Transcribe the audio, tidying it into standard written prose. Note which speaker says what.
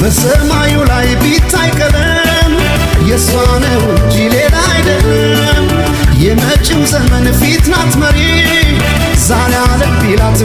Speaker 1: በሰማዩ ላይ ቢታይ ቀለም የሷ ነው እንጂ ሌላ አይደለም። የመጪው ዘመን ፊት ናት መሪ ዛሬ ዓለም ቢላት